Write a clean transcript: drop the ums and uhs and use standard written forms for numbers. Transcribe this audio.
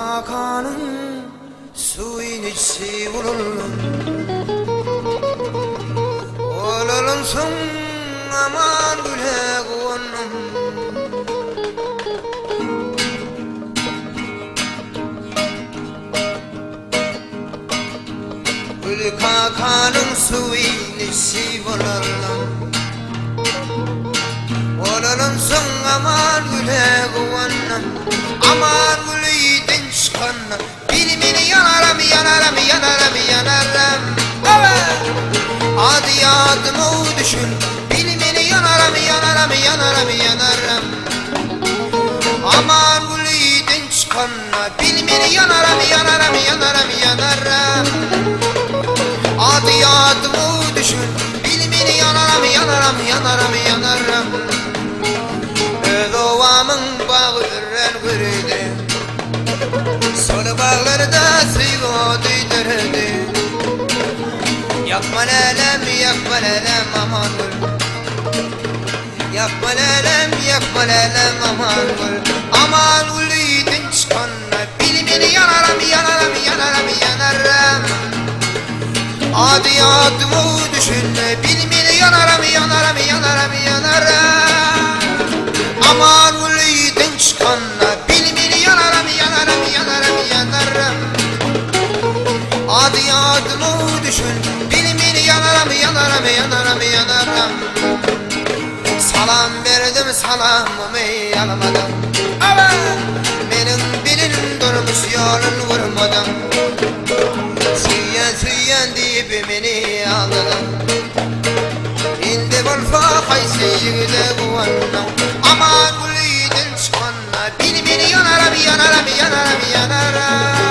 kakanın suyun içi vurulun. Olulunsın aman güle kuvannım. Gül kakanın suyun içi vurulun. Olulunsın aman güle kuvannım. Aman gülüydün çıkanna bilimini yanarım yanarım yanarım yanarım. Evet. Adı adımı düşün bilimini yanarım yanarım yanarım yanarım. Aman gülüydün çıkanna bilimini yanarım yanarım yanarım yanarım. Adı adımı düşün bilimini yanarım yanarım yanarım yanarım. Doğamın bağı rengriydi, sol bağlarda sevgi düydürüdü. Yakma lelem aman gül. Yakma lelem aman gül. Aman gülüydün çıkanla bilimini yanarım yanarım yanarım yanarım. Adı adımı düşünme bilimini yanarım yanarım yanarım yanarım. Aman gülüydün çıkanla bilimini yanarım yanarım yanarım yanarım. Adı adımı düşün bilimini yanarım yanarım yanarım yanarım. Salam verdim salamımı almadım. Evet. Benim dilin durmuş yolun vurmadım. Süyen deyip beni ağladım. İndi bolfa kaysı yigide kuvannım. Aman gülüydün çıkanla bilimini yanarım yanarım yanarım yanarım.